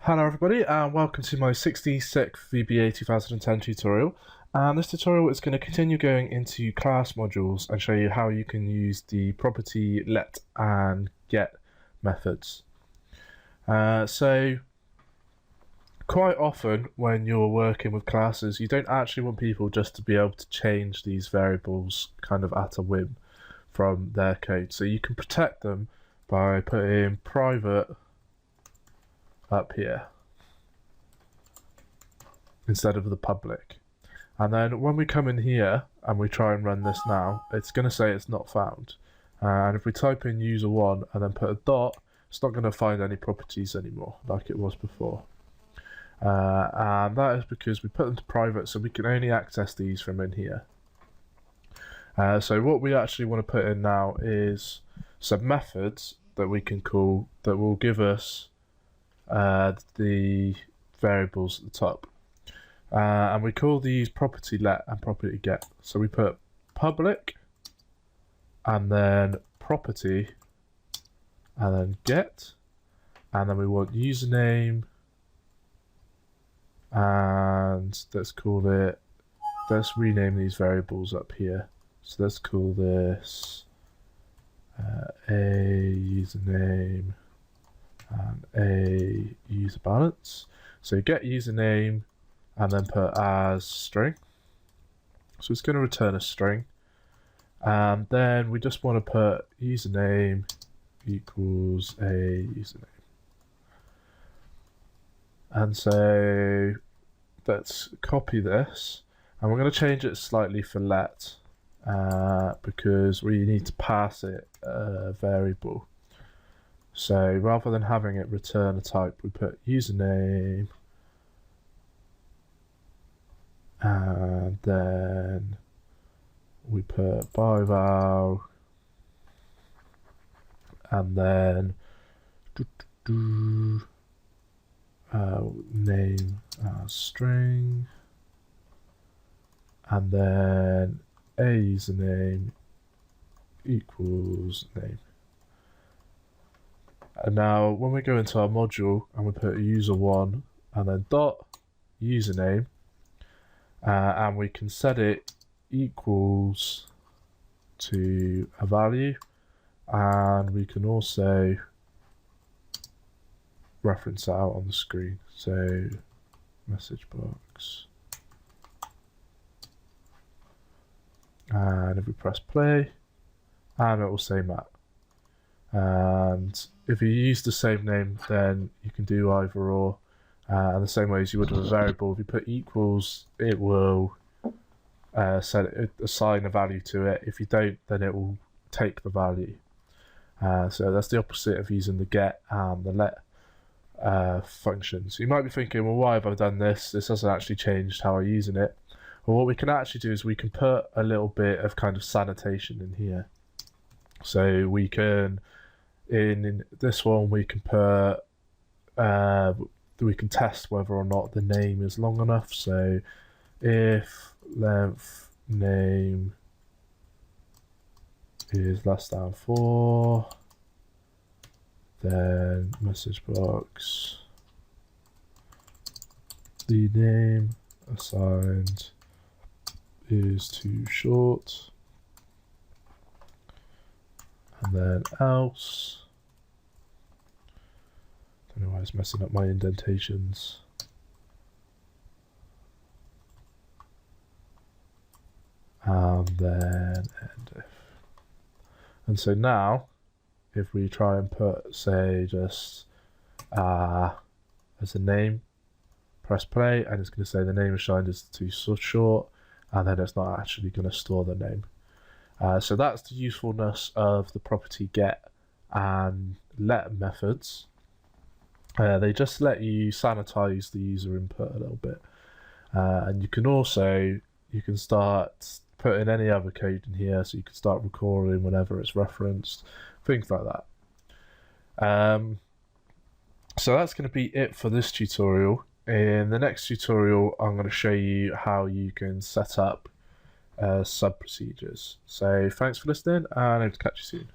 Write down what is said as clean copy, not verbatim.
Hello everybody and welcome to my 66th VBA 2010 tutorial, and this tutorial is going to continue going into class modules and show you how you can use the property let and get methods. So quite often when you're working with classes, you don't actually want people just to be able to change these variables kind of at a whim from their code, so you can protect them by putting private up here instead of the public. And then when we come in here and we try and run this now, it's going to say it's not found. And if we type in user1 and then put a dot, it's not going to find any properties anymore like it was before. And that is because we put them to private, so we can only access these from in here. So what we actually want to put in now is some methods that we can call that will give us the variables at the top, and we call these property let and property get. So we put public and then property and then get, and then we want username, and let's rename these variables up here. So let's call this a username and a user balance. So get username and then put as string. So it's going to return a string. And then we just want to put username equals a username. And so let's copy this, and we're going to change it slightly for let because we need to pass it a variable. So rather than having it return a type, we put username and then we put byval and then name as string, and then a username equals name. And now when we go into our module and we put user1 and then dot username, and we can set it equals to a value, and we can also reference that out on the screen. So message box, and if we press play, and it will say Matt. And if you use the same name, then you can do either or, and the same way as you would with a variable. If you put equals, it will assign a value to it. If you don't, then it will take the value. So that's the opposite of using the get and the let functions. You might be thinking, well, why have I done this? This hasn't actually changed how I'm using it. Well, what we can actually do is we can put a little bit of kind of sanitation in here. So we can, in this one, we can put, we can test whether or not the name is long enough. So if length name is less than 4, then message box, the name assigned is too short, and then else, don't know why it's messing up my indentations, and then end if. And so now if we try and put, say, just as a name, press play, and it's going to say the name assigned is too short, and then it's not actually going to store the name. So that's the usefulness of the property get and let methods. They just let you sanitize the user input a little bit, and you can start putting any other code in here, so you can start recording whenever it's referenced, things like that. So that's going to be it for this tutorial. In the next tutorial, I'm going to show you how you can set up sub procedures. So thanks for listening, and I hope to catch you soon.